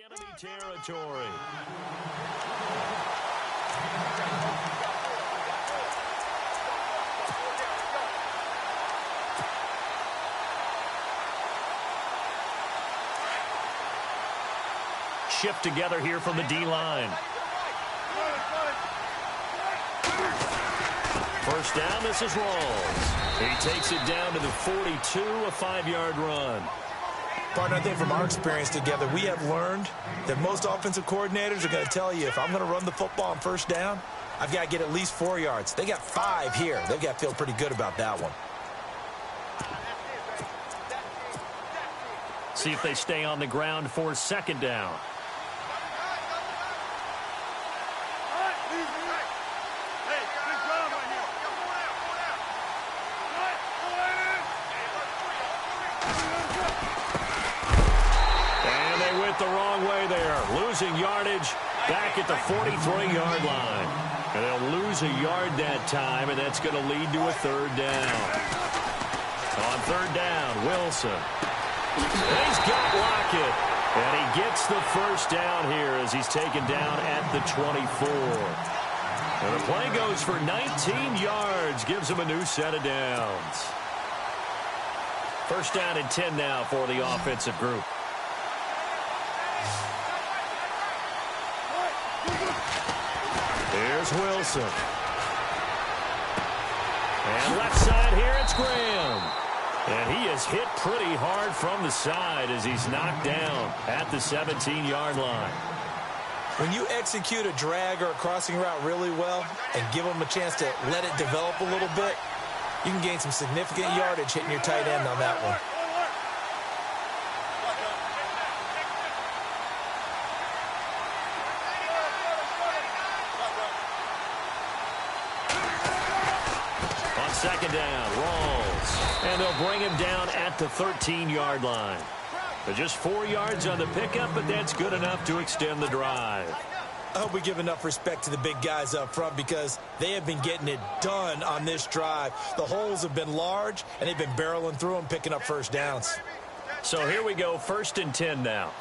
enemy territory. Shift together here from the D-line. First down, this is Rawls. He takes it down to the 42, a 5-yard run. Partner, I think from our experience together, we have learned that most offensive coordinators are going to tell you, if I'm going to run the football on first down, I've got to get at least 4 yards. They got 5 here. They've got to feel pretty good about that one. See if they stay on the ground for second down. The wrong way there. Losing yardage back at the 43-yard line. And they'll lose a yard that time, and that's going to lead to a third down. On third down, Wilson. And he's got Lockett. And he gets the first down here as he's taken down at the 24. And the play goes for 19 yards. Gives him a new set of downs. First down and 10 now for the offensive group. Here's Wilson. And left side here, it's Graham. And he is hit pretty hard from the side as he's knocked down at the 17-yard line. When you execute a drag or a crossing route really well and give them a chance to let it develop a little bit, you can gain some significant yardage hitting your tight end on that one. Second down, Rawls. And they'll bring him down at the 13-yard line. But just 4 yards on the pickup, but that's good enough to extend the drive. I hope we give enough respect to the big guys up front because they have been getting it done on this drive. The holes have been large, and they've been barreling through them, picking up first downs. So here we go, 1st and 10 now.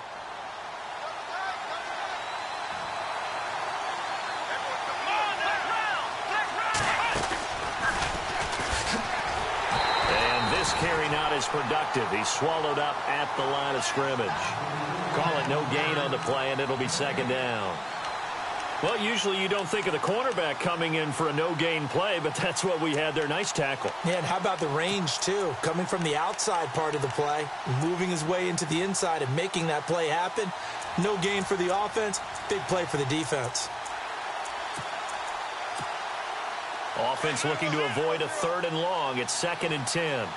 Carry not as productive. He's swallowed up at the line of scrimmage. Call it no gain on the play, and it'll be second down. Well, usually you don't think of the cornerback coming in for a no-gain play, but that's what we had there. Nice tackle. Yeah, and how about the range, too? Coming from the outside part of the play, moving his way into the inside and making that play happen. No gain for the offense, big play for the defense. Offense looking to avoid a 3rd and long. It's 2nd and 10.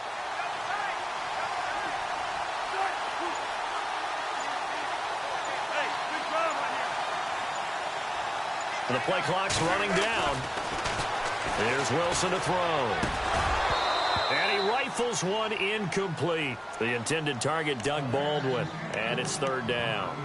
And the play clock's running down. Here's Wilson to throw. And he rifles one incomplete. The intended target, Doug Baldwin. And it's 3rd down.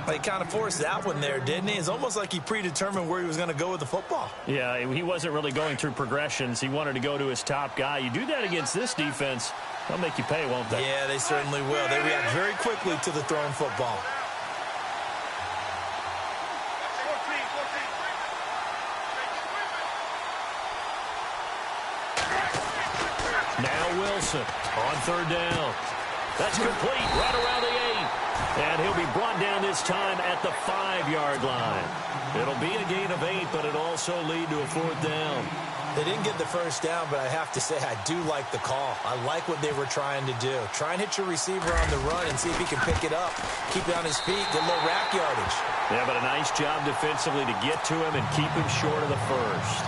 He kind of forced that one there, didn't he? It's almost like he predetermined where he was going to go with the football. Yeah, he wasn't really going through progressions. He wanted to go to his top guy. You do that against this defense, they'll make you pay, won't they? Yeah, they certainly will. They react very quickly to the thrown football. Now Wilson on 3rd down. That's complete right around the 8. And he'll be brought down this time at the 5-yard line. It'll be a gain of 8, but it'll also lead to a 4th down. They didn't get the first down, but I have to say I do like the call. I like what they were trying to do. Try and hit your receiver on the run and see if he can pick it up. Keep it on his feet, get a little rack yardage. Yeah, but a nice job defensively to get to him and keep him short of the first.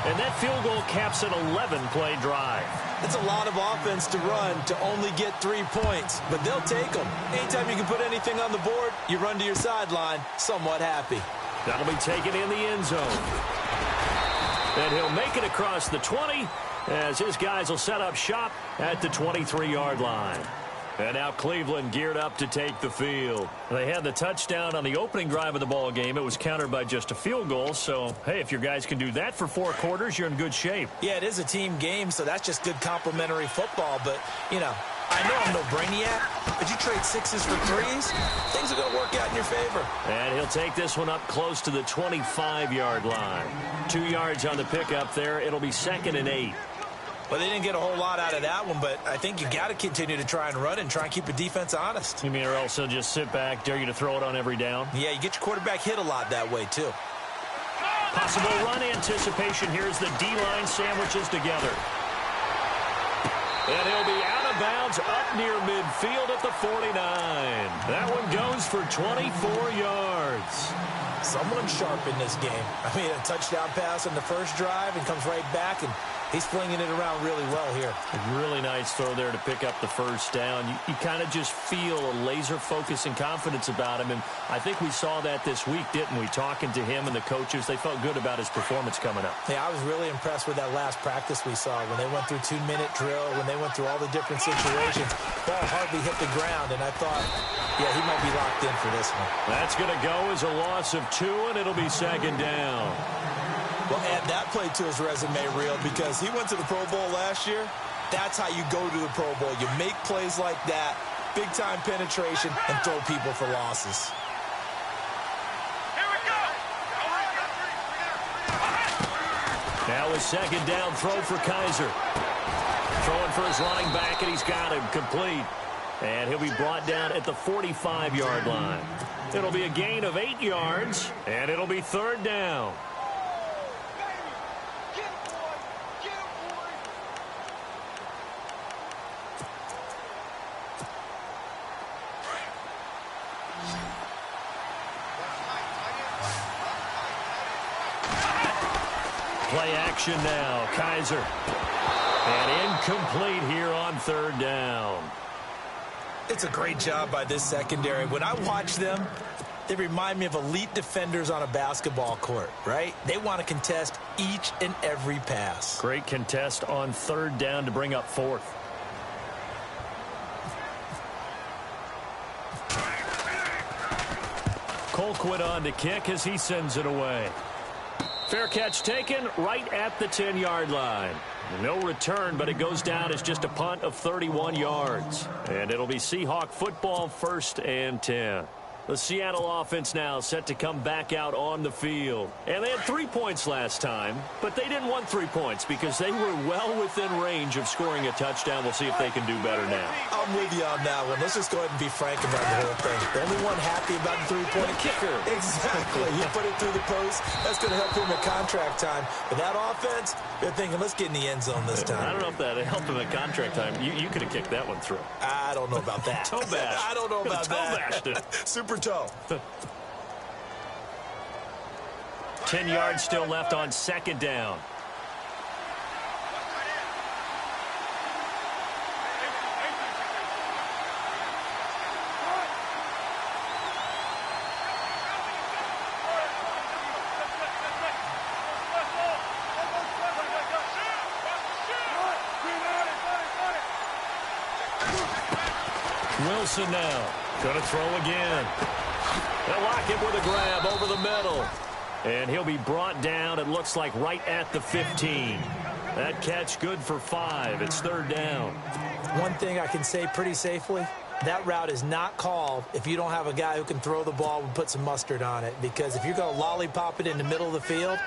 And that field goal caps an 11-play drive. It's a lot of offense to run to only get 3 points, but they'll take them. Anytime you can put anything on the board, you run to your sideline somewhat happy. That'll be taken in the end zone. And he'll make it across the 20 as his guys will set up shop at the 23-yard line. And now Cleveland geared up to take the field. They had the touchdown on the opening drive of the ball game. It was countered by just a field goal. So, hey, if your guys can do that for 4 quarters, you're in good shape. Yeah, it is a team game, so that's just good complimentary football. But, you know, I know I'm no brainiac, but you trade sixes for threes, things are going to work out in your favor. And he'll take this one up close to the 25-yard line. 2 yards on the pickup there. It'll be 2nd and 8. Well, they didn't get a whole lot out of that one, but I think you got to continue to try and run and try and keep the defense honest. You mean or else he'll just sit back, dare you to throw it on every down? Yeah, you get your quarterback hit a lot that way, too. Possible run anticipation. Here's the D-line sandwiches together. And he'll be out of bounds up near midfield at the 49. That one goes for 24 yards. Someone's sharp in this game. I mean, a touchdown pass on the first drive and comes right back, and he's flinging it around really well here. A really nice throw there to pick up the first down. You kind of just feel a laser focus and confidence about him, and I think we saw that this week, didn't we? Talking to him and the coaches, they felt good about his performance coming up. Yeah, I was really impressed with that last practice we saw when they went through 2-minute drill, when they went through all the different situations. Ball hardly hit the ground, and I thought, yeah, he might be locked in for this one. That's going to go as a loss of 2, and it'll be 2nd down. Well, add that play to his resume reel because he went to the Pro Bowl last year. That's how you go to the Pro Bowl. You make plays like that, big-time penetration, and throw people for losses. Now a 2nd down throw for Kaiser. Throwing for his running back, and he's got him complete. And he'll be brought down at the 45-yard line. It'll be a gain of 8 yards, and it'll be 3rd down. Play action now. Kaiser. And incomplete here on 3rd down. It's a great job by this secondary. When I watch them, they remind me of elite defenders on a basketball court, right? They want to contest each and every pass. Great contest on 3rd down to bring up 4th. Colquitt on to kick as he sends it away. Fair catch taken right at the 10-yard line. No return, but it goes down as just a punt of 31 yards. And it'll be Seahawk football, 1st and 10. The Seattle offense now set to come back out on the field. And they had 3 points last time, but they didn't want 3 points because they were well within range of scoring a touchdown. We'll see if they can do better now. I'm with you on that one. Let's just go ahead and be frank about the whole thing. The only one happy about the 3-point kicker. Exactly. He put it through the post. That's going to help him at contract time. But that offense, they're thinking, let's get in the end zone this time. I don't know if that helped him at contract time. You could have kicked that one through. I don't know about that. Toe bash. I don't know about that. Toe bashed it. Super toe. 10 yards still left on 2nd down. Wilson now. Going to throw again. They'll lock him with a grab over the middle. And he'll be brought down, it looks like, right at the 15. That catch good for 5. It's 3rd down. One thing I can say pretty safely, that route is not called if you don't have a guy who can throw the ball and put some mustard on it. Because if you're going to lollipop it in the middle of the field,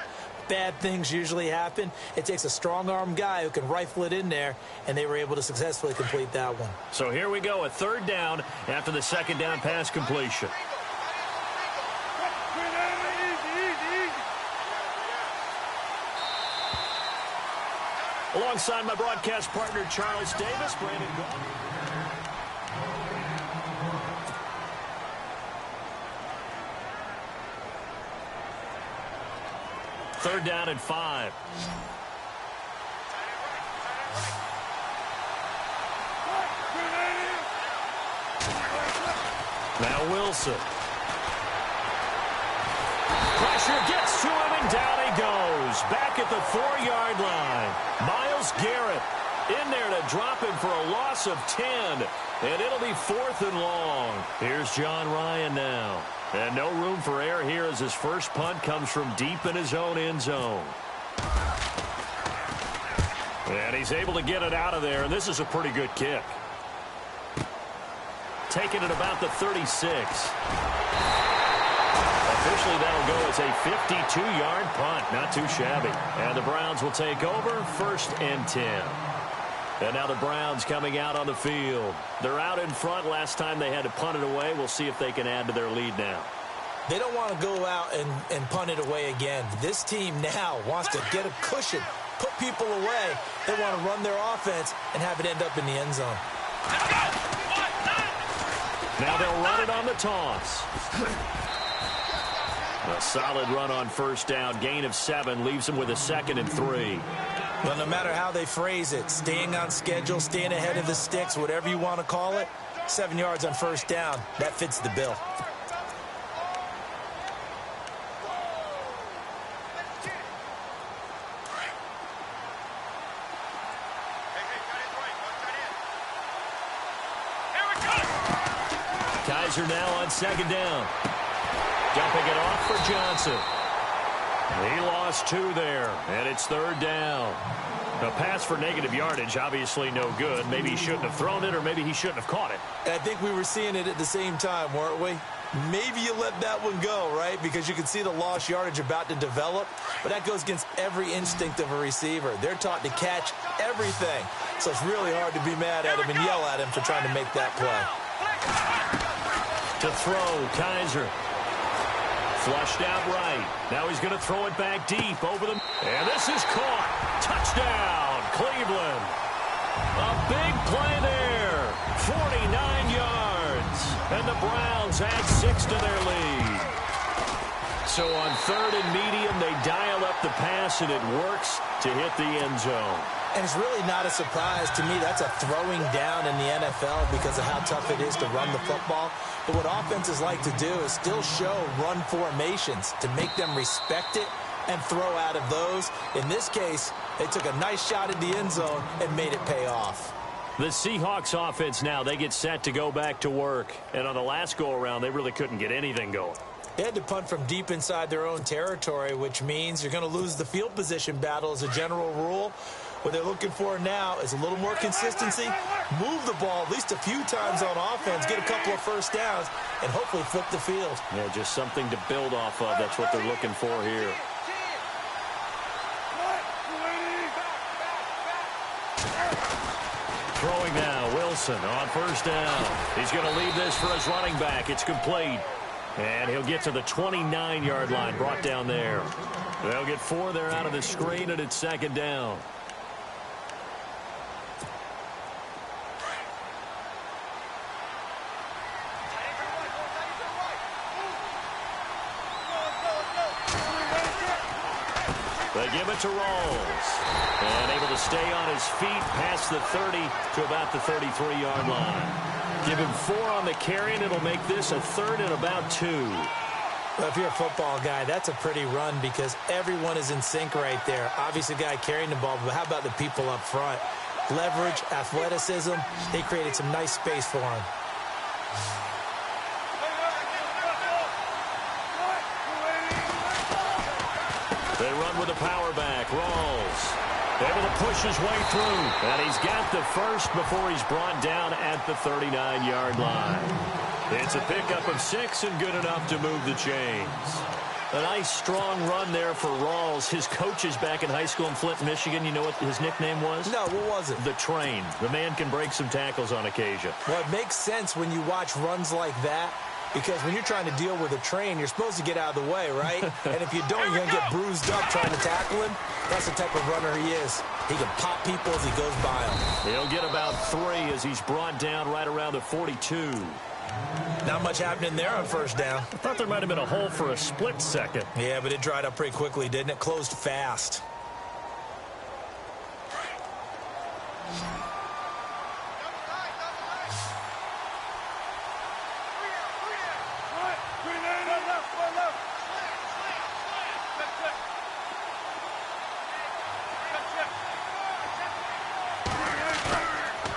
bad things usually happen. It takes a strong-arm guy who can rifle it in there, and they were able to successfully complete that one. So here we go, a 3rd down after the 2nd down pass completion. Alongside my broadcast partner, Charles Davis, Brandon Gault. Third down and 5. Now Wilson. Pressure gets to him, and down he goes. Back at the 4-yard line. Myles Garrett in there to drop him for a loss of 10. And it'll be 4th and long. Here's John Ryan now. And no room for error here as his first punt comes from deep in his own end zone. And he's able to get it out of there, and this is a pretty good kick. taken at about the 36. Officially, that'll go as a 52-yard punt. Not too shabby. And the Browns will take over, 1st and 10. And now the Browns coming out on the field. They're out in front. Last time they had to punt it away. We'll see if they can add to their lead now. They don't want to go out and punt it away again. This team now wants to get a cushion, put people away. They want to run their offense and have it end up in the end zone. Now they'll run it on the toss. A solid run on 1st down. Gain of 7 leaves them with a 2nd and 3. Well, no matter how they phrase it, staying on schedule, staying ahead of the sticks, whatever you want to call it, 7 yards on 1st down, that fits the bill. Kaiser now on 2nd down. Dumping it off for Johnson. He lost 2 there, and it's 3rd down. A pass for negative yardage, obviously no good. Maybe he shouldn't have thrown it, or maybe he shouldn't have caught it. I think we were seeing it at the same time, weren't we? Maybe you let that one go, right? Because you can see the lost yardage about to develop, but that goes against every instinct of a receiver. They're taught to catch everything, so it's really hard to be mad at him and yell at him for trying to make that play. To throw, Kaiser. Flushed out right. Now he's going to throw it back deep over them. And this is caught. Touchdown, Cleveland. A big play there. 49 yards. And the Browns add 6 to their lead. So on 3rd and medium, they dial up the pass, and it works to hit the end zone. And it's really not a surprise to me. That's a throwing down in the NFL because of how tough it is to run the football. But what offenses like to do is still show run formations to make them respect it and throw out of those. In this case, they took a nice shot at the end zone and made it pay off. The Seahawks offense now, they get set to go back to work. And on the last go-around, they really couldn't get anything going. They had to punt from deep inside their own territory, which means you're going to lose the field position battle as a general rule. What they're looking for now is a little more consistency, move the ball at least a few times on offense, get a couple of 1st downs, and hopefully flip the field. Yeah, just something to build off of. That's what they're looking for here. Throwing now, Wilson on 1st down. He's going to leave this for his running back. It's complete. And he'll get to the 29-yard line, brought down there. They'll get 4 there out of the screen, and it's 2nd down. They give it to Rawls. And able to stay on his feet past the 30 to about the 33-yard line. Give him 4 on the carry, and it'll make this a 3rd and about 2. Well, if you're a football guy, that's a pretty run because everyone is in sync right there. Obviously, the guy carrying the ball, but how about the people up front? Leverage, athleticism, they created some nice space for him. They run with a power back. Rawls able to push his way through. And he's got the first before he's brought down at the 39-yard line. It's a pickup of 6 and good enough to move the chains. A nice, strong run there for Rawls. His coaches back in high school in Flint, Michigan, you know what his nickname was? No, what was it? The Train. The man can break some tackles on occasion. Well, it makes sense when you watch runs like that. Because when you're trying to deal with a train, you're supposed to get out of the way, right? And if you don't, you're going to get bruised up trying to tackle him. That's the type of runner he is. He can pop people as he goes by them. He'll get about 3 as he's brought down right around the 42. Not much happening there on 1st down. I thought there might have been a hole for a split second. Yeah, but it dried up pretty quickly, didn't it? Closed fast.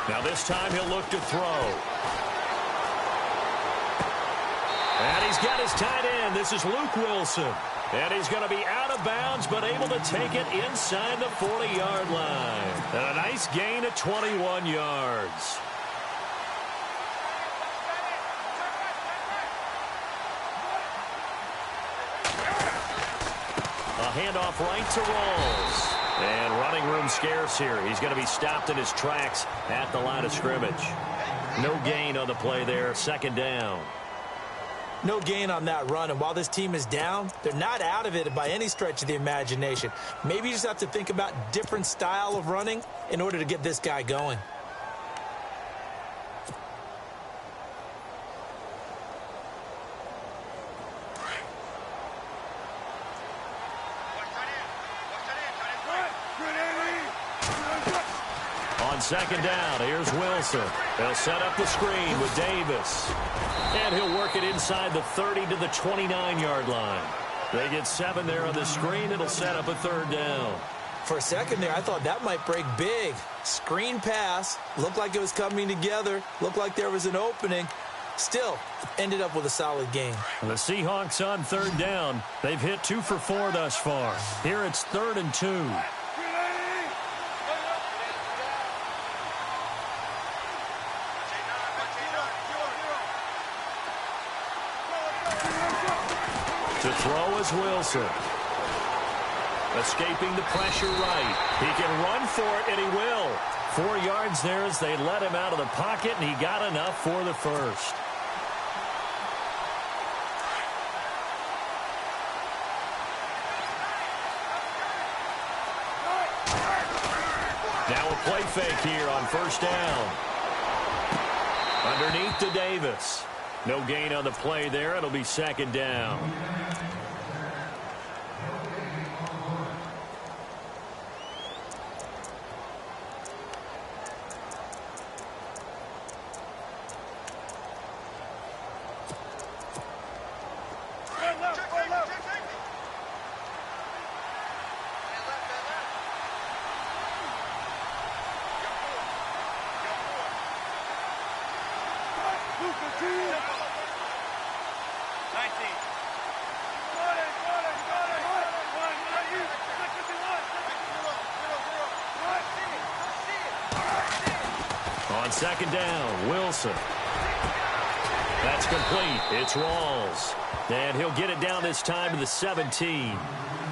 Now this time he'll look to throw. And he's got his tight end. This is Luke Wilson. And he's going to be out of bounds, but able to take it inside the 40-yard line. And a nice gain of 21 yards. handoff right to Rawls. And running room scarce here. He's going to be stopped in his tracks at the line of scrimmage. No gain on the play there. Second down. No gain on that run, and while this team is down, they're not out of it by any stretch of the imagination. Maybe you just have to think about different style of running in order to get this guy going. On second down, here's Wilson. They'll set up the screen with Davis. And he'll work it inside the 30 to the 29-yard line. They get 7 there on the screen. It'll set up a third down. For a second there, I thought that might break big. Screen pass. Looked like it was coming together. Looked like there was an opening. Still, ended up with a solid game. The Seahawks on third down. They've hit 2 for 4 thus far. Here it's 3rd and 2. To throw is Wilson. Escaping the pressure right. He can run for it, and he will. 4 yards there as they let him out of the pocket, and he got enough for the first. Now a play fake here on first down. Underneath to Davis. No gain on the play there. It'll be second down. On second down, Wilson. That's complete. It's Rawls. And he'll get it down this time to the 17.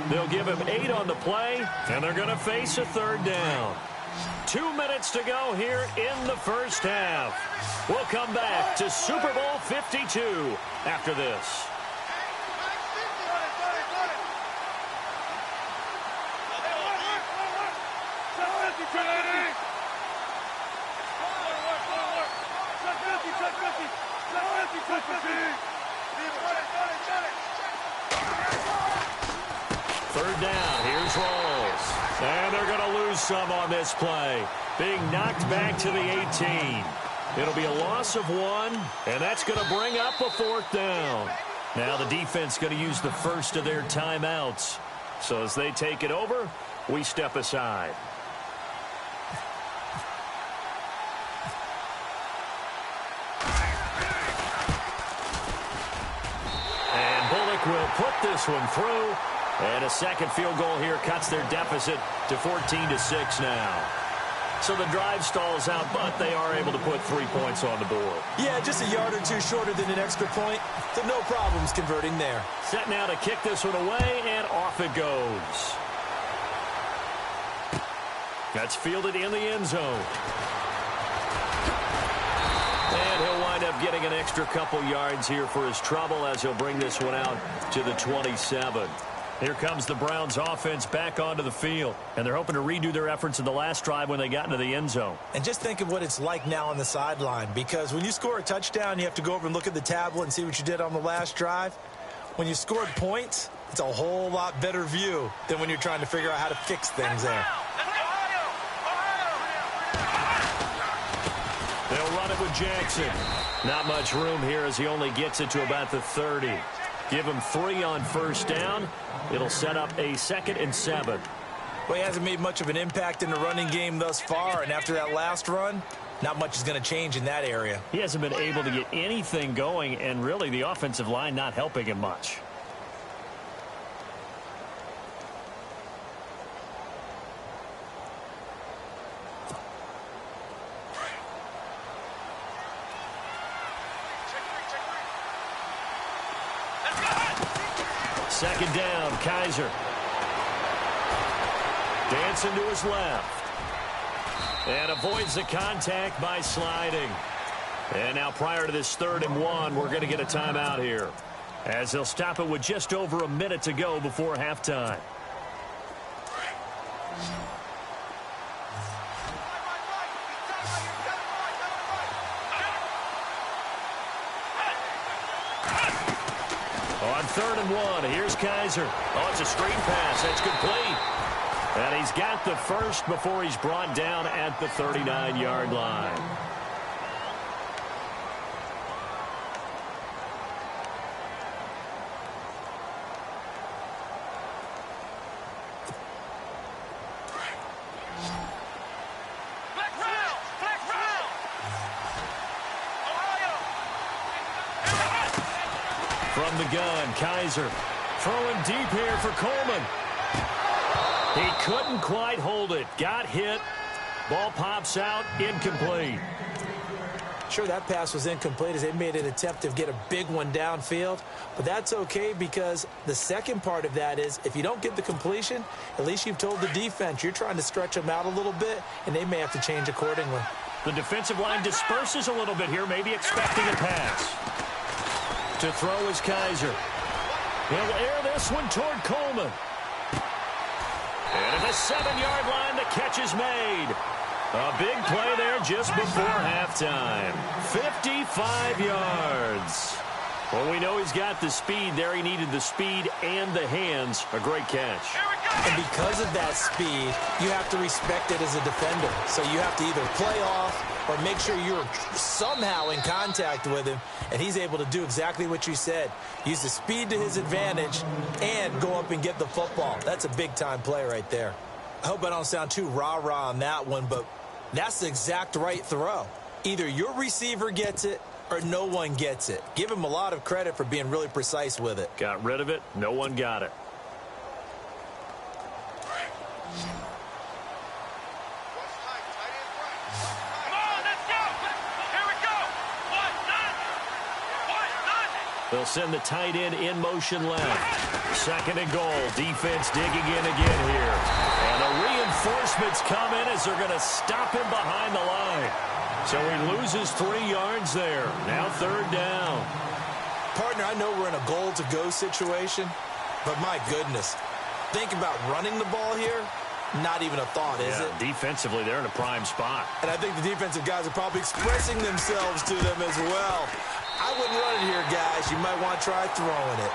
They'll give him 8 on the play, and they're going to face a third down. 2 minutes to go here in the first half. We'll come back to Super Bowl 52 after this. Third down, here's Rawls. And they're going to lose some on this play. Being knocked back to the 18. It'll be a loss of 1, and that's going to bring up a 4th down. Now the defense going to use the first of their timeouts. So as they take it over, we step aside. Will put this one through, and a second field goal here cuts their deficit to 14-6 now. So the drive stalls out, but they are able to put 3 points on the board. Yeah, just a yard or 2 shorter than an extra point, so no problems converting there. Set now to kick this one away, and off it goes. That's fielded in the end zone. And he'll wind up getting an extra couple yards here for his trouble as he'll bring this one out to the 27. Here comes the Browns offense back onto the field, and they're hoping to redo their efforts in the last drive when they got into the end zone. And just think of what it's like now on the sideline, because when you score a touchdown, you have to go over and look at the tablet and see what you did on the last drive. When you scored points, it's a whole lot better view than when you're trying to figure out how to fix things there. They'll run it with Jackson. Not much room here as he only gets it to about the 30. Give him 3 on first down. It'll set up a 2nd and 7. Well, he hasn't made much of an impact in the running game thus far, and after that last run, not much is going to change in that area. He hasn't been able to get anything going, and really the offensive line not helping him much. Second down, Kaiser. Dancing to his left. And avoids the contact by sliding. And now prior to this 3rd and 1, we're going to get a timeout here, as they'll stop it with just over a minute to go before halftime. On 3rd and 1, here's Kaiser. Oh, it's a screen pass. That's complete. And he's got the first before he's brought down at the 39-yard line. From the gun, Kaiser throwing deep here for Coleman. He couldn't quite hold it. Got hit. Ball pops out. Incomplete. Sure, that pass was incomplete as they made an attempt to get a big one downfield. But that's okay because the second part of that is if you don't get the completion, at least you've told the defense you're trying to stretch them out a little bit, and they may have to change accordingly. The defensive line disperses a little bit here, maybe expecting a pass. To throw is Kaiser. He'll air this one toward Coleman. And at the 7-yard line, the catch is made. A big play there just before halftime. 55 yards. Well, we know he's got the speed there. He needed the speed and the hands. A great catch. And because of that speed, you have to respect it as a defender. So you have to either play off or make sure you're somehow in contact with him, and he's able to do exactly what you said. Use the speed to his advantage and go up and get the football. That's a big-time play right there. I hope I don't sound too rah-rah on that one, but that's the exact right throw. Either your receiver gets it or no one gets it. Give him a lot of credit for being really precise with it. Got rid of it. No one got it. They'll send the tight end in motion left. 2nd and goal. Defense digging in again here. And the reinforcements come in as they're going to stop him behind the line. So he loses 3 yards there. Now 3rd down. Partner, I know we're in a goal-to-go situation, but my goodness, think about running the ball here. Not even a thought, is it? Defensively, they're in a prime spot. And I think the defensive guys are probably expressing themselves to them as well. I wouldn't run it here, guys. You might want to try throwing it.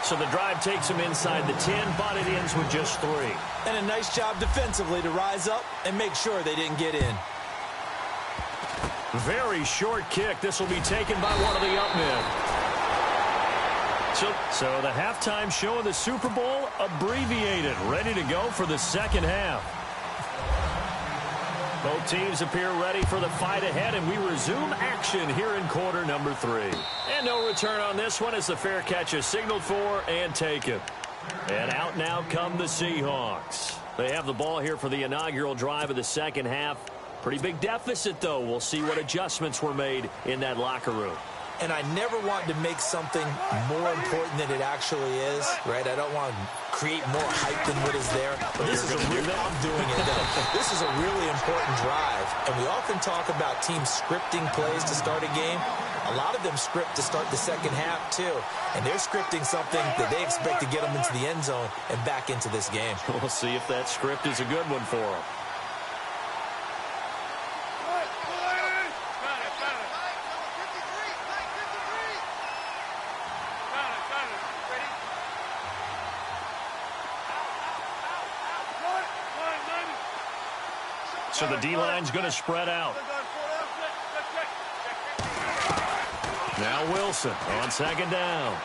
So the drive takes them inside the 10, but it ends with just 3. And a nice job defensively to rise up and make sure they didn't get in. Very short kick. This will be taken by one of the up men. So the halftime show of the Super Bowl abbreviated, ready to go for the second half. Both teams appear ready for the fight ahead, and we resume action here in quarter number 3. And no return on this one as the fair catch is signaled for and taken. And out now come the Seahawks. They have the ball here for the inaugural drive of the second half. Pretty big deficit, though. We'll see what adjustments were made in that locker room. And I never want to make something more important than it actually is, right? I don't want to create more hype than what is there. But this is I'm doing it, though. This is a really important drive. And we often talk about teams scripting plays to start a game. A lot of them script to start the second half, too. And they're scripting something that they expect to get them into the end zone and back into this game. We'll see if that script is a good one for them. So the D-line's going to spread out. Now Wilson on 2nd down.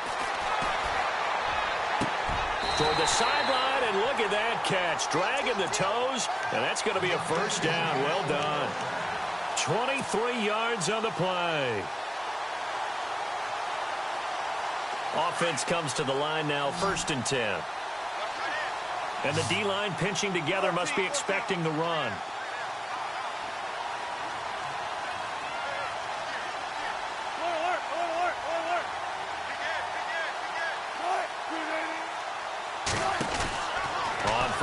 Toward the sideline, and look at that catch. Dragging the toes, and that's going to be a first down. Well done. 23 yards on the play. Offense comes to the line now, 1st and 10. And the D-line pinching together must be expecting the run.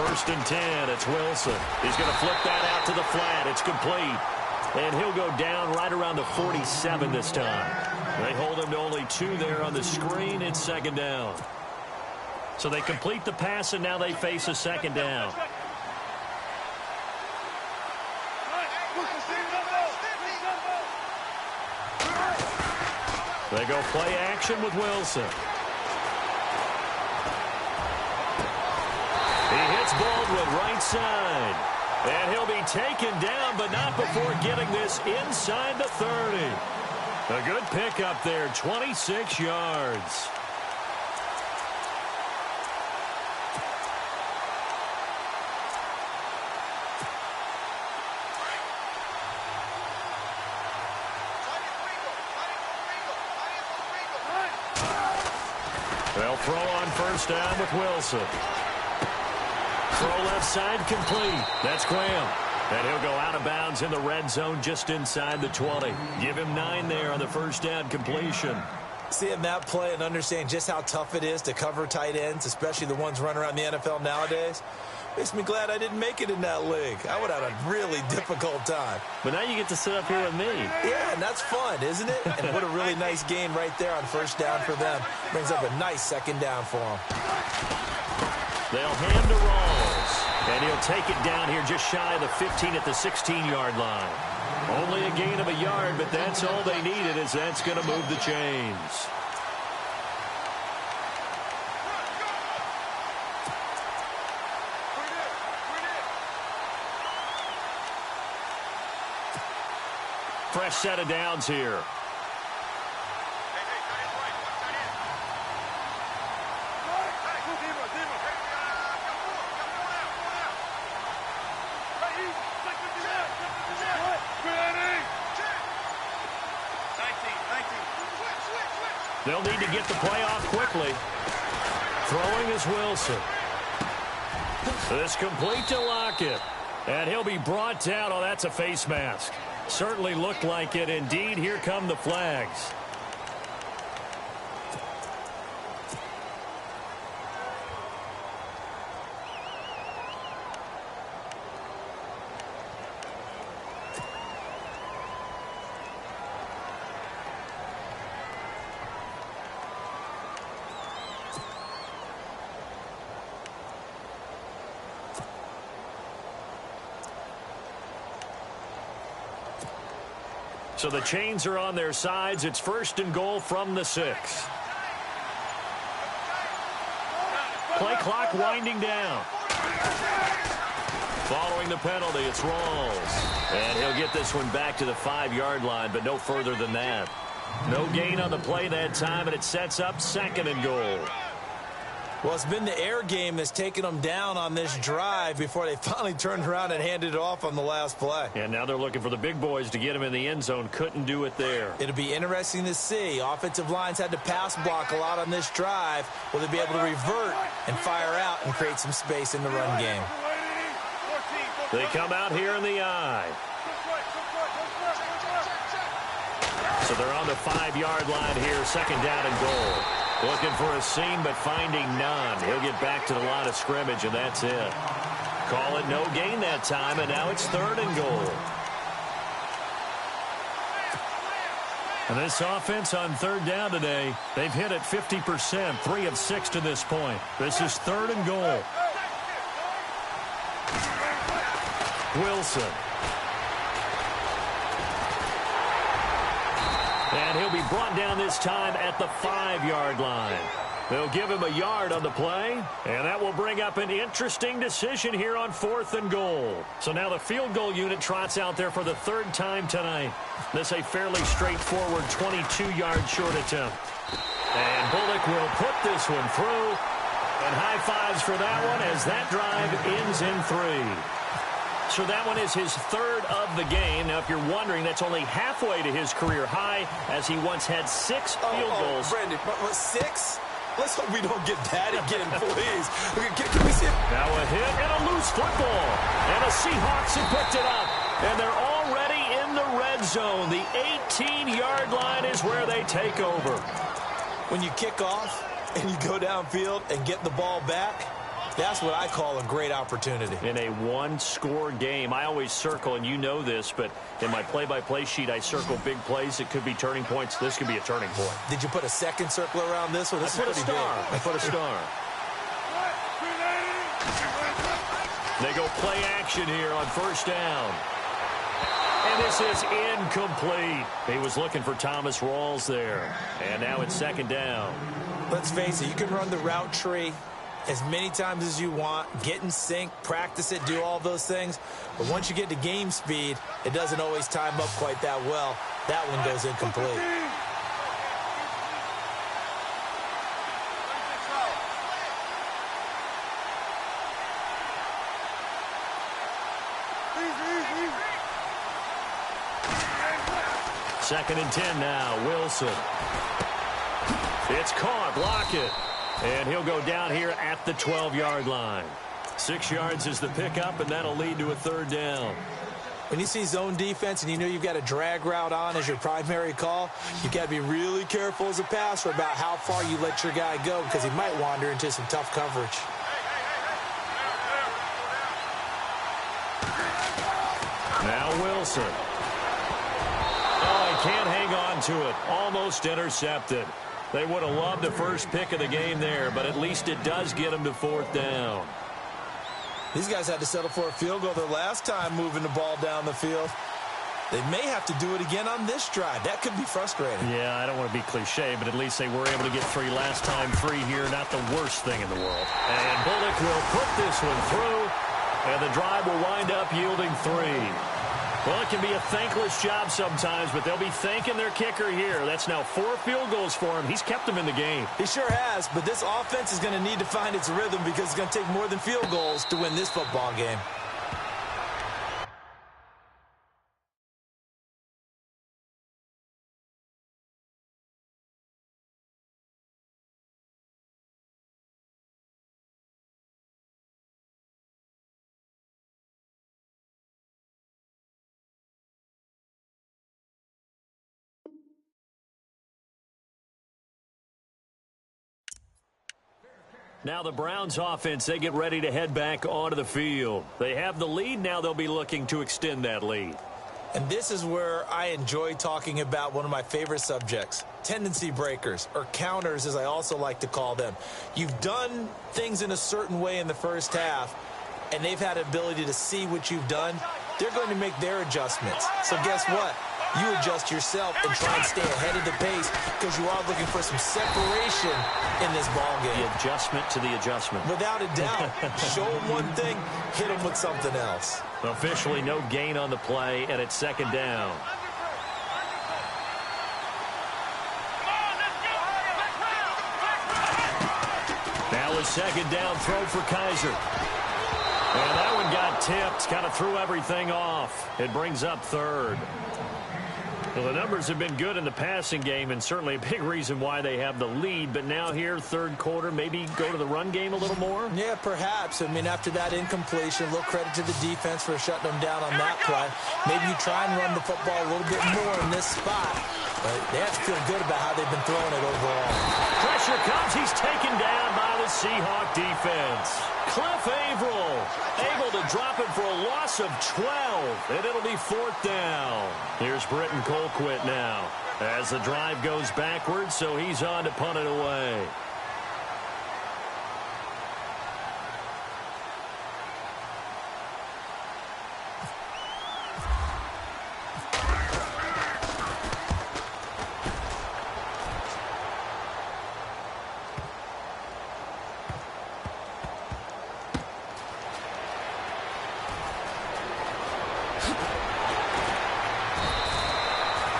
first and 10. It's Wilson. He's going to flip that out to the flat. It's complete. And he'll go down right around the 47 this time. They hold him to only 2 there on the screen. It's second down. So they complete the pass, and now they face a second down. They go play action with Wilson. He hits Baldwin right side. And he'll be taken down, but not before getting this inside the 30. A good pickup there, 26 yards. They'll throw on first down with Wilson. Throw left side complete. That's Graham. And he'll go out of bounds in the red zone just inside the 20. Give him 9 there on the first down completion. Seeing that play and understand just how tough it is to cover tight ends, especially the ones running around the NFL nowadays, makes me glad I didn't make it in that league. I would have had a really difficult time. But now you get to sit up here with me. Yeah, and that's fun, isn't it? And what a really nice game right there on first down for them. Brings up a nice second down for them. They'll hand to Rawls. And he'll take it down here just shy of the 15 at the 16-yard line. Only a gain of a yard, but that's all they needed, as that's going to move the chains. Fresh set of downs here. They'll need to get the play off quickly. Throwing is Wilson. This complete to Lockett. And he'll be brought down. Oh, that's a face mask. Certainly looked like it. Indeed, here come the flags. So the chains are on their sides. It's first and goal from the 6. Play clock winding down. Following the penalty, it's Rawls. And he'll get this one back to the 5-yard line, but no further than that. No gain on the play that time, and it sets up second and goal. Well, it's been the air game that's taken them down on this drive before they finally turned around and handed it off on the last play. And now they're looking for the big boys to get him in the end zone. Couldn't do it there. It'll be interesting to see. Offensive lines had to pass block a lot on this drive. Will they be able to revert and fire out and create some space in the run game? They come out here in the eye. So they're on the 5-yard line here, second down and goal. Looking for a seam, but finding none. He'll get back to the line of scrimmage, and that's it. Call it no gain that time, and now it's third and goal. And this offense on third down today, they've hit it 50%, 3 of 6 to this point. This is third and goal. Wilson. And he'll be brought down this time at the 5-yard line. They'll give him a yard on the play, and that will bring up an interesting decision here on fourth and goal. So now the field goal unit trots out there for the third time tonight. This a fairly straightforward 22-yard short attempt. And Bullock will put this one through. And high fives for that one as that drive ends in 3. So that one is his third of the game. Now, if you're wondering, that's only halfway to his career high, as he once had 6 field goals. Brandon, but 6? Let's hope we don't get that again, please. Can we see it? Now a hit and a loose football. And the Seahawks have picked it up. And they're already in the red zone. The 18-yard line is where they take over. When you kick off and you go downfield and get the ball back, That's what I call a great opportunity. In a one-score game, I always circle, and you know this, but in my play-by-play sheet, I circle big plays. It could be turning points. This could be a turning point. Did you put a second circle around this one? I put a star. I put a star. They go play action here on first down. And this is incomplete. He was looking for Thomas Rawls there. And now it's second down. Let's face it, you can run the route tree as many times as you want, get in sync, practice it, do all those things. But once you get to game speed, it doesn't always time up quite that well. That one goes incomplete. Second and 10 now, Wilson. It's caught, block it. And he'll go down here at the 12-yard line. 6 yards is the pickup, and that'll lead to a third down. When you see zone defense and you know you've got a drag route on as your primary call, you've got to be really careful as a passer about how far you let your guy go because he might wander into some tough coverage. Now Wilson. Oh, he can't hang on to it. Almost intercepted. They would have loved the first pick of the game there, but at least it does get them to fourth down. These guys had to settle for a field goal their last time moving the ball down the field. They may have to do it again on this drive. That could be frustrating. Yeah, I don't want to be cliche, but at least they were able to get 3 last time. 3 here, not the worst thing in the world. And Bullock will put this one through, and the drive will wind up yielding 3. Well, it can be a thankless job sometimes, but they'll be thanking their kicker here. That's now 4 field goals for him. He's kept them in the game. He sure has, but this offense is going to need to find its rhythm because it's going to take more than field goals to win this football game. Now the Browns offense, they get ready to head back onto the field. They have the lead. Now they'll be looking to extend that lead. And this is where I enjoy talking about one of my favorite subjects, tendency breakers, or counters as I also like to call them. You've done things in a certain way in the first half, and they've had an ability to see what you've done. They're going to make their adjustments. So guess what? You adjust yourself and try and stay ahead of the pace because you are looking for some separation in this ball game. The adjustment to the adjustment. Without a doubt. Show them one thing, hit them with something else. Officially no gain on the play, and it's second down. Now a second down throw for Kaiser. And that one got tipped, kind of threw everything off. It brings up third. Well, the numbers have been good in the passing game, and certainly a big reason why they have the lead. But now here, third quarter, maybe go to the run game a little more? Yeah, perhaps. I mean, after that incompletion, a little credit to the defense for shutting them down on that play. Maybe you try and run the football a little bit more in this spot. But they have to feel good about how they've been throwing it overall. Pressure comes. He's taken down by the Seahawk defense. Cliff Averill able to drop it for a loss of 12, and it'll be fourth down. Here's Britton Colquitt now as the drive goes backwards, so he's on to punt it away.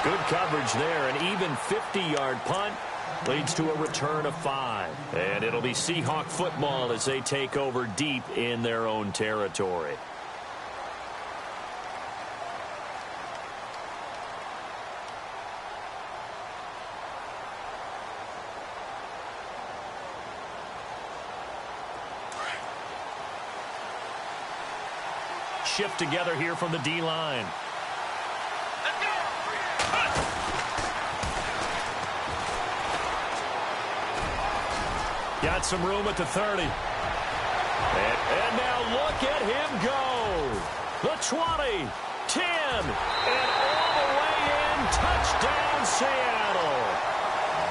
Good coverage there. An even 50-yard punt leads to a return of 5. And it'll be Seahawk football as they take over deep in their own territory. Shift together here from the D-line. Got some room at the 30. And now look at him go. The 20, 10, and all the way in. Touchdown, Seattle.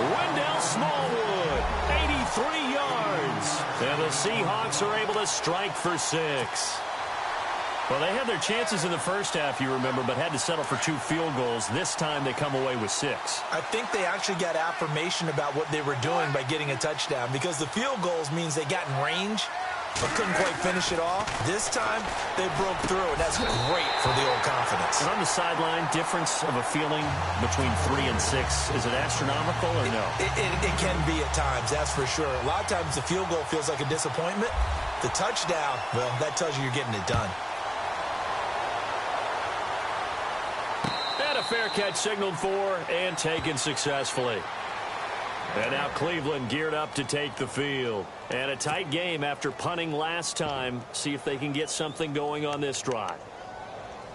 Wendell Smallwood, 83 yards. And the Seahawks are able to strike for 6. Well, they had their chances in the first half, you remember, but had to settle for 2 field goals. This time they come away with 6. I think they actually got affirmation about what they were doing by getting a touchdown, because the field goals means they got in range but couldn't quite finish it off. This time they broke through, and that's great for the old confidence. And on the sideline, difference of a feeling between 3 and 6, is it astronomical or no? It can be at times, that's for sure. A lot of times the field goal feels like a disappointment. The touchdown, well, that tells you you're getting it done. A fair catch signaled for and taken successfully. And now Cleveland geared up to take the field. And a tight game after punting last time. See if they can get something going on this drive.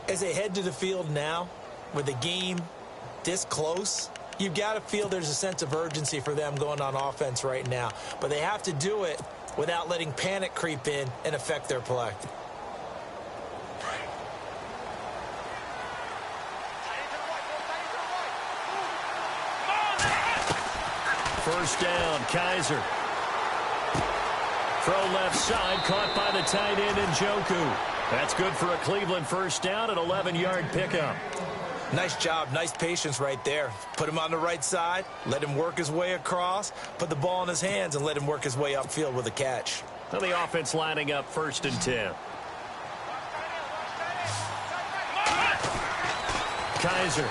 As they head to the field now, with the game this close, you've got to feel there's a sense of urgency for them going on offense right now. But they have to do it without letting panic creep in and affect their play. First down, Kaiser. Throw left side, caught by the tight end Njoku. That's good for a Cleveland first down, an 11-yard pickup. Nice job, nice patience right there. Put him on the right side, let him work his way across, put the ball in his hands, and let him work his way upfield with a catch. Now the offense lining up 1st and 10. Kaiser.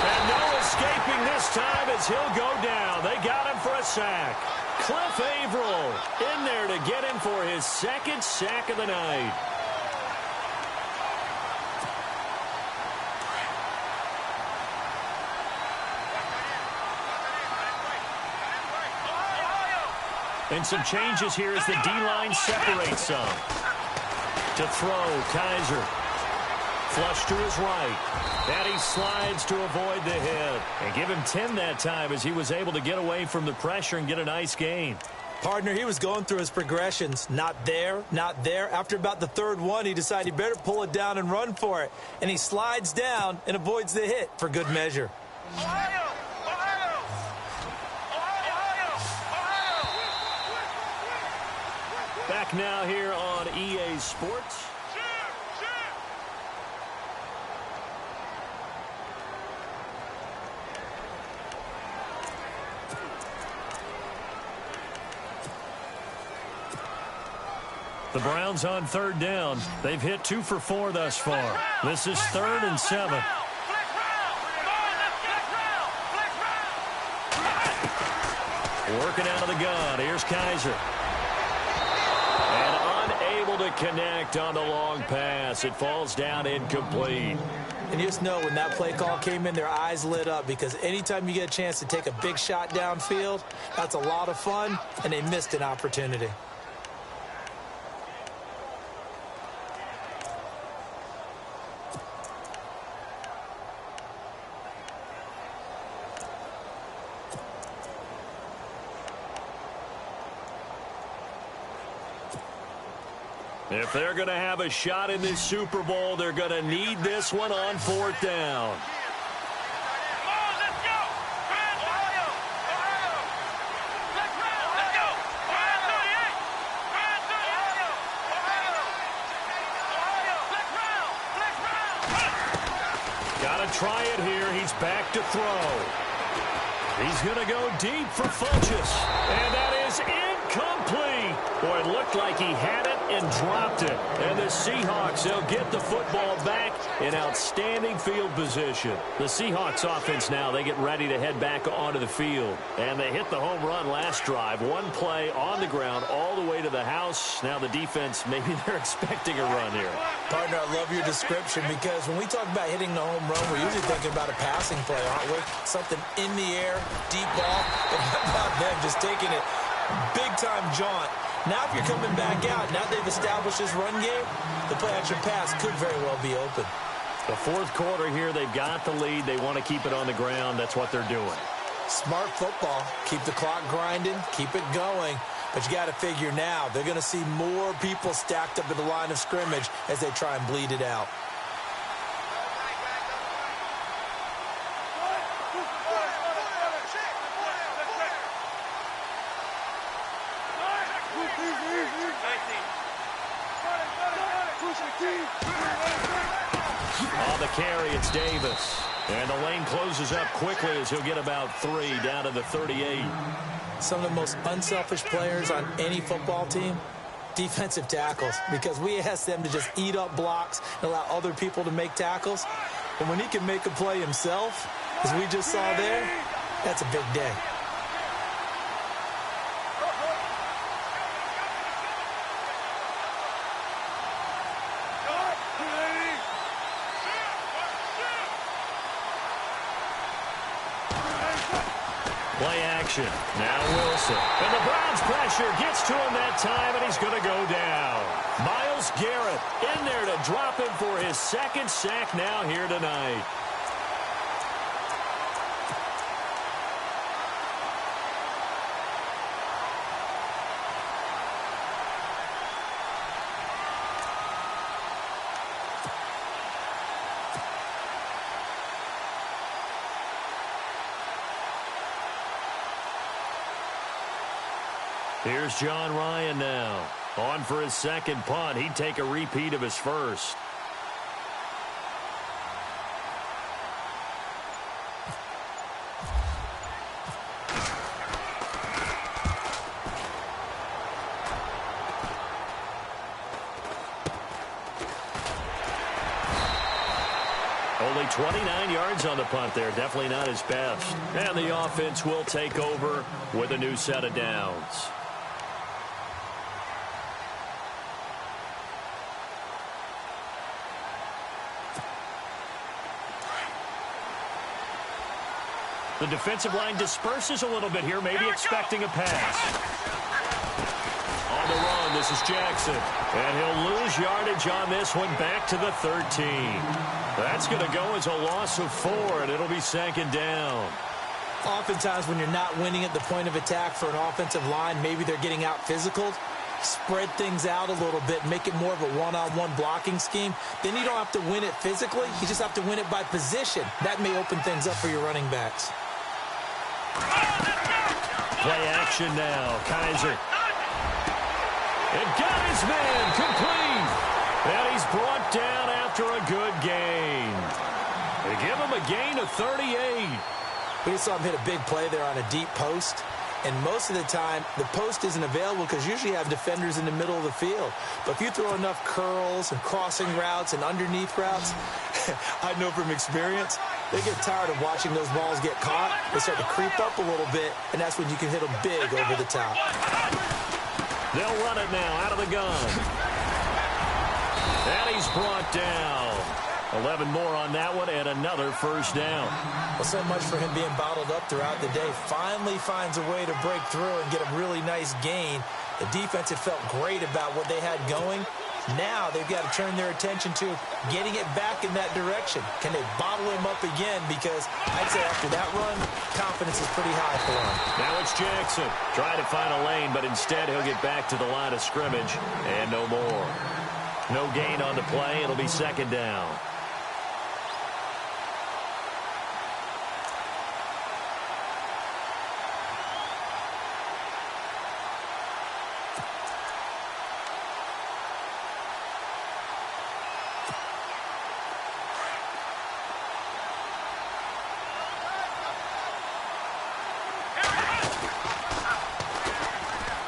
And no escaping this time as he'll go down. They got him for a sack. Cliff Averill in there to get him for his 2nd sack of the night. And some changes here as the D-line separates some. To throw, Kaiser. Flush to his right. And he slides to avoid the hit. And give him 10 that time as he was able to get away from the pressure and get a nice gain. Partner, he was going through his progressions. Not there, not there. After about the 3rd one, he decided he better pull it down and run for it. And he slides down and avoids the hit for good measure. Back now here on EA Sports. The Browns on 3rd down. They've hit 2 for 4 thus far. This is 3rd and 7. Working out of the gun. Here's Kaiser. And unable to connect on the long pass. It falls down incomplete. And you just know when that play call came in, their eyes lit up, because anytime you get a chance to take a big shot downfield, that's a lot of fun, and they missed an opportunity. If they're going to have a shot in this Super Bowl, they're going to need this one on 4th down. Got to try it here. He's back to throw. He's going to go deep for Funchess. And that is incomplete. Boy, it looked like he had it and dropped it. And the Seahawks, they'll get the football back in outstanding field position. The Seahawks offense now, they get ready to head back onto the field. And they hit the home run last drive. One play on the ground all the way to the house. Now the defense, maybe they're expecting a run here. Partner, I love your description, because when we talk about hitting the home run, we're usually thinking about a passing play, aren't we? Something in the air, deep ball. But how about them just taking it big-time jaunt? Now if you're coming back out, now they've established this run game, the play-action pass could very well be open. The 4th quarter here, they've got the lead. They want to keep it on the ground. That's what they're doing. Smart football. Keep the clock grinding. Keep it going. But you got to figure now, they're going to see more people stacked up at the line of scrimmage as they try and bleed it out. On the carry, it's Davis. And the lane closes up quickly as he'll get about 3 down to the 38. Some of the most unselfish players on any football team, defensive tackles, because we ask them to just eat up blocks and allow other people to make tackles. But when he can make a play himself, as we just saw there, that's a big day. Play action. Now Wilson. And the Browns pressure gets to him that time, and he's going to go down. Myles Garrett in there to drop him for his second sack now here tonight. Here's John Ryan now. On for his second punt. He'd take a repeat of his first. Only 29 yards on the punt there. Definitely not his best. And the offense will take over with a new set of downs. The defensive line disperses a little bit here, maybe expecting a pass. On the run, this is Jackson. And he'll lose yardage on this one back to the 13. That's going to go as a loss of 4, and it'll be second down. Oftentimes when you're not winning at the point of attack for an offensive line, maybe they're getting out physical. Spread things out a little bit, make it more of a one-on-one blocking scheme. Then you don't have to win it physically. You just have to win it by position. That may open things up for your running backs. Play action now. Kaiser. And got his man complete. And he's brought down after a good gain. They give him a gain of 38. We just saw him hit a big play there on a deep post. And most of the time, the post isn't available because usually you have defenders in the middle of the field. But if you throw enough curls and crossing routes and underneath routes, I know from experience, they get tired of watching those balls get caught. They start to creep up a little bit, and that's when you can hit them big over the top. They'll run it now out of the gun. And he's brought down. 11 more on that one and another first down. Well, so much for him being bottled up throughout the day. Finally finds a way to break through and get a really nice gain. The defense had felt great about what they had going. Now they've got to turn their attention to getting it back in that direction. Can they bottle him up again? Because I'd say after that run, confidence is pretty high for him. Now it's Jackson. Trying to find a lane, but instead he'll get back to the line of scrimmage and no more. No gain on the play. It'll be second down.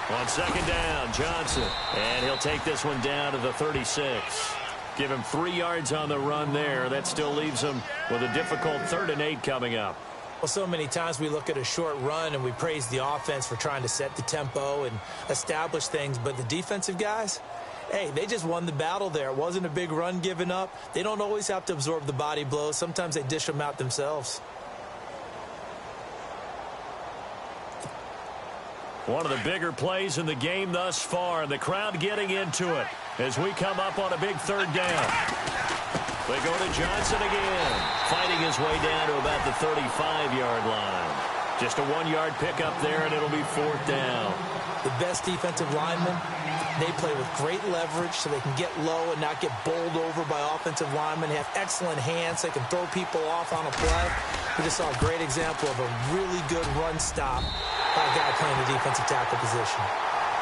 On second down, Johnson. And he'll take this one down to the 36. Give him 3 yards on the run there. That still leaves him with a difficult 3rd and 8 coming up. Well, so many times we look at a short run and we praise the offense for trying to set the tempo and establish things. But the defensive guys, hey, they just won the battle there. It wasn't a big run given up. They don't always have to absorb the body blows. Sometimes they dish them out themselves. One of the bigger plays in the game thus far, and the crowd getting into it as we come up on a big 3rd down. They go to Johnson again, fighting his way down to about the 35-yard line. Just a 1-yard pickup there, and it'll be 4th down. The best defensive linemen, they play with great leverage so they can get low and not get bowled over by offensive linemen. They have excellent hands. They can throw people off on a play. We just saw a great example of a really good run stop by a guy playing the defensive tackle position.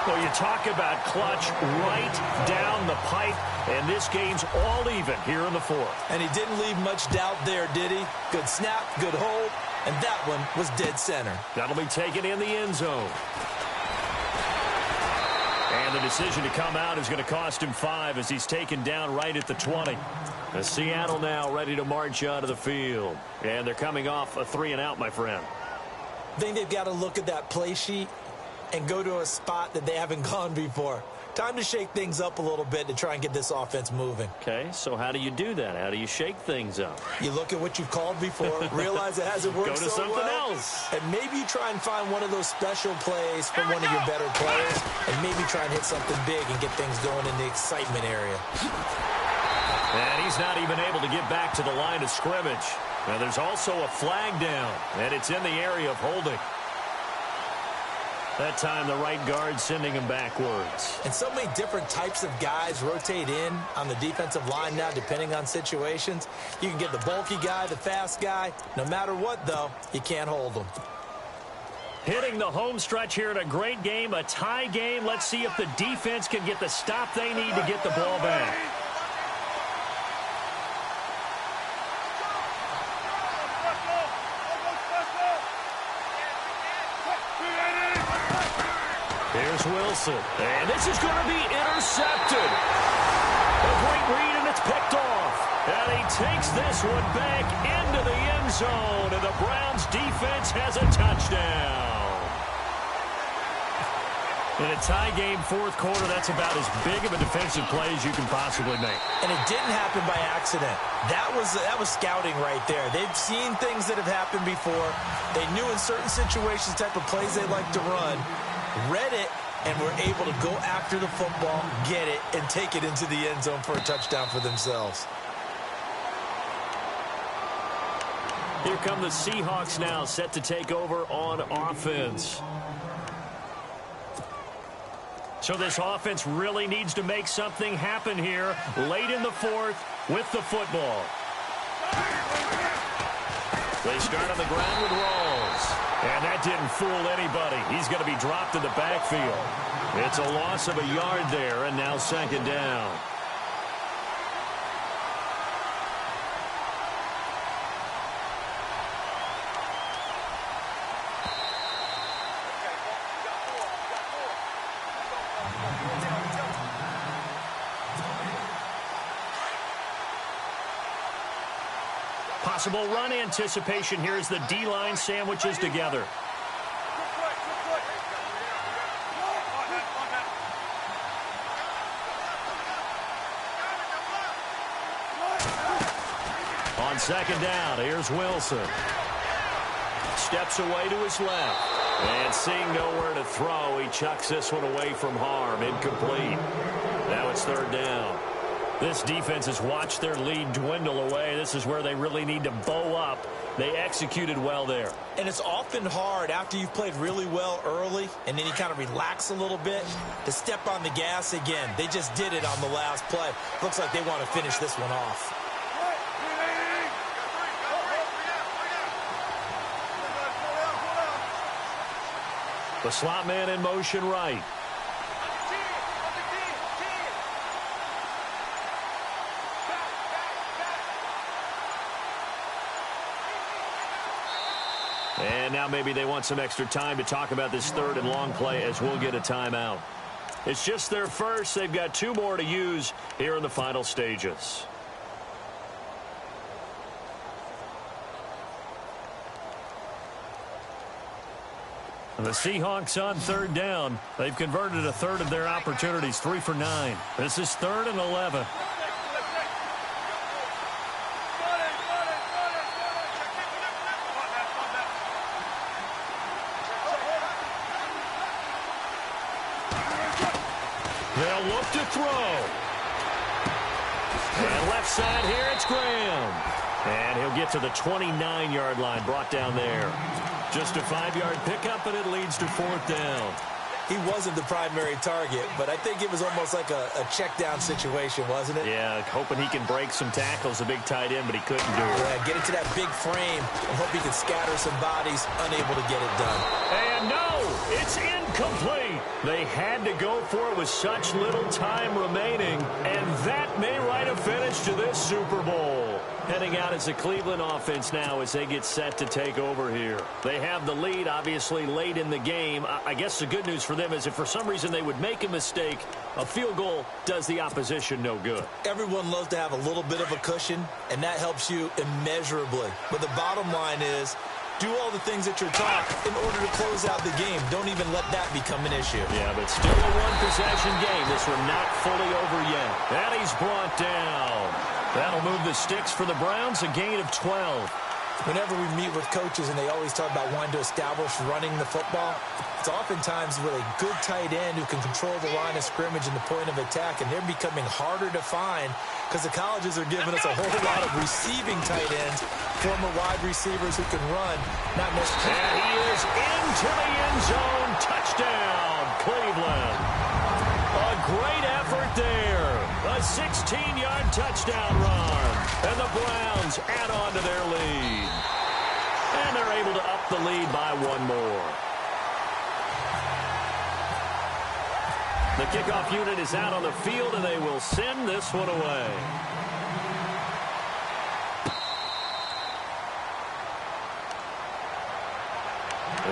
Well, you talk about clutch right down the pipe, and this game's all even here in the 4th. And he didn't leave much doubt there, did he? Good snap, good hold, and that one was dead center. That'll be taken in the end zone. And the decision to come out is going to cost him 5 as he's taken down right at the 20. Seattle now ready to march onto the field. And they're coming off a 3-and-out, my friend. I think they've got to look at that play sheet and go to a spot that they haven't gone before. Time to shake things up a little bit to try and get this offense moving. Okay, so how do you do that? How do you shake things up? You look at what you've called before, realize it hasn't worked so well. Go to something else. And maybe you try and find one of those special plays from one of your better players, and maybe try and hit something big and get things going in the excitement area. And he's not even able to get back to the line of scrimmage. Now, there's also a flag down, and it's in the area of holding. That time, the right guard sending him backwards. And so many different types of guys rotate in on the defensive line now, depending on situations. You can get the bulky guy, the fast guy. No matter what, though, you can't hold them. Hitting the home stretch here in a great game, a tie game. Let's see if the defense can get the stop they need to get the ball back. Here's Wilson, and this is going to be intercepted. A great read, and it's picked off. And he takes this one back into the end zone, and the Browns defense has a touchdown. In a tie game, 4th quarter, that's about as big of a defensive play as you can possibly make. And it didn't happen by accident. That was scouting right there. They've seen things that have happened before. They knew in certain situations the type of plays they like to run, read it, and were able to go after the football, get it, and take it into the end zone for a touchdown for themselves. Here come the Seahawks now, set to take over on offense. So this offense really needs to make something happen here late in the 4th with the football. They start on the ground with Rawls. And that didn't fool anybody. He's going to be dropped in the backfield. It's a loss of a yard there, and now 2nd down. Possible run anticipation here as the D-line sandwiches together. On 2nd down, here's Wilson. Steps away to his left. And seeing nowhere to throw, he chucks this one away from harm. Incomplete. Now it's 3rd down. This defense has watched their lead dwindle away. This is where they really need to bow up. They executed well there. And it's often hard after you've played really well early and then you kind of relax a little bit to step on the gas again. They just did it on the last play. Looks like they want to finish this one off. The slot man in motion right. And now maybe they want some extra time to talk about this 3rd and long play as we'll get a timeout. It's just their first. They've got 2 more to use here in the final stages. The Seahawks on 3rd down. They've converted a 1/3 of their opportunities, 3 for 9. This is 3rd and 11. They'll look to throw. And left side here, it's Graham. And he'll get to the 29-yard line, brought down there. Just a 5-yard pickup, and it leads to 4th down. He wasn't the primary target, but I think it was almost like a check down situation, wasn't it? Yeah, hoping he can break some tackles, a big tight end, but he couldn't do it. Yeah, get into that big frame and hope he can scatter some bodies, unable to get it done. And no, it's incomplete. They had to go for it with such little time remaining, and that may write a finish to this Super Bowl. Heading out as the Cleveland offense now as they get set to take over here. They have the lead, obviously, late in the game. I guess the good news for them is if for some reason they would make a mistake, a field goal does the opposition no good. Everyone loves to have a little bit of a cushion, and that helps you immeasurably. But the bottom line is, do all the things that you're taught in order to close out the game. Don't even let that become an issue. Yeah, but still a one-possession game. This one not fully over yet. And he's brought down. That'll move the sticks for the Browns, a gain of 12. Whenever we meet with coaches and they always talk about wanting to establish running the football, it's oftentimes with a good tight end who can control the line of scrimmage and the point of attack, and they're becoming harder to find because the colleges are giving us a whole lot of receiving tight ends, former wide receivers who can run, not necessarily. And he is into the end zone. Touchdown, Cleveland. A great effort there. A 16-yard touchdown run. And the Browns add on to their lead. And they're able to up the lead by one more. The kickoff unit is out on the field, and they will send this one away.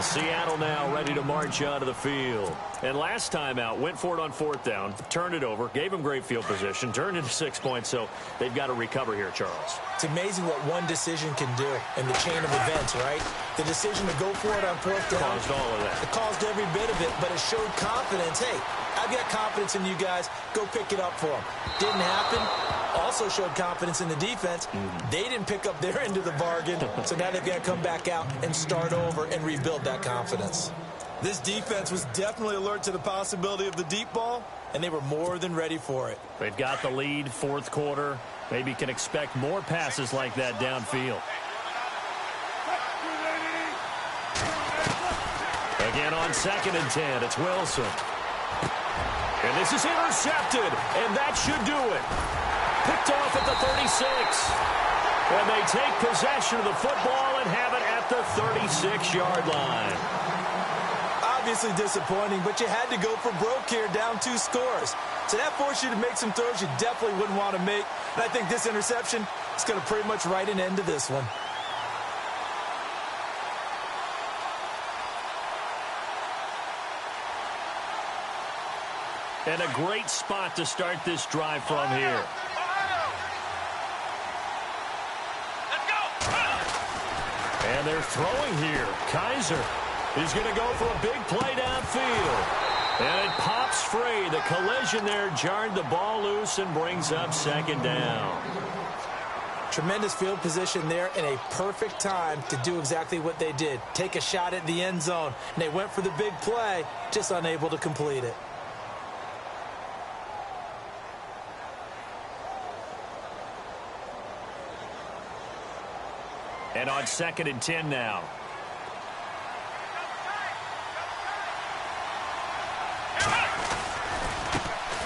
Seattle now ready to march out of the field. And last time out, went for it on 4th down, turned it over, gave them great field position, turned into 6 points, so they've got to recover here, Charles. It's amazing what one decision can do in the chain of events, right? The decision to go for it on 4th down. Caused all of that. It caused every bit of it, but it showed confidence. Hey, I've got confidence in you guys. Go pick it up for them. Didn't happen. Also showed confidence in the defense. They didn't pick up their end of the bargain, so now they've got to come back out and start over and rebuild that confidence. This defense was definitely alert to the possibility of the deep ball, and they were more than ready for it. They've got the lead, 4th quarter. Maybe can expect more passes like that downfield. Again on 2nd and 10, it's Wilson. And this is intercepted, and that should do it. Picked off at the 36. And they take possession of the football and have it at the 36-yard line. Obviously disappointing, but you had to go for broke here, down 2 scores. So that forced you to make some throws you definitely wouldn't want to make. And I think this interception is going to pretty much write an end to this one. And a great spot to start this drive from here. And they're throwing here. Kaiser is going to go for a big play downfield. And it pops free. The collision there jarred the ball loose and brings up 2nd down. Tremendous field position there and a perfect time to do exactly what they did. Take a shot at the end zone. And they went for the big play, just unable to complete it. And on 2nd and 10 now.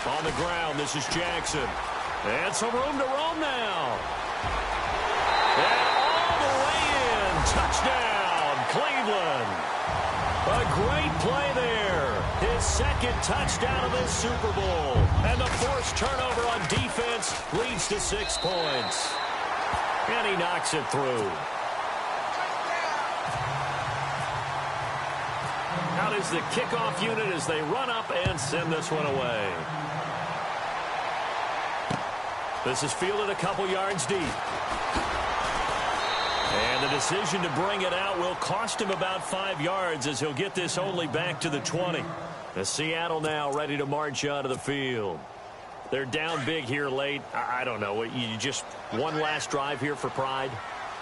On the ground, this is Jackson. And some room to roam now. And all the way in. Touchdown, Cleveland. A great play there. His 2nd touchdown of this Super Bowl. And the forced turnover on defense leads to 6 points. And he knocks it through. Out is the kickoff unit as they run up and send this one away. This is fielded a couple yards deep. And the decision to bring it out will cost him about 5 yards as he'll get this only back to the 20. The Seattle now ready to march out of the field. They're down big here late. I don't know. You just one last drive here for pride?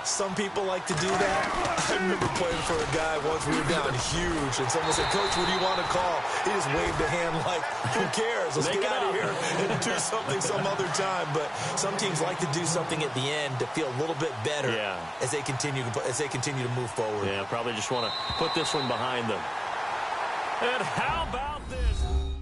Some people like to do that. I remember playing for a guy once. We were down huge, and someone said, "Coach, what do you want to call?" He just waved a hand like, "Who cares? Let's get out of here and do something some other time." But some teams like to do something at the end to feel a little bit better as they continue to move forward. Yeah, probably just want to put this one behind them. And how about this?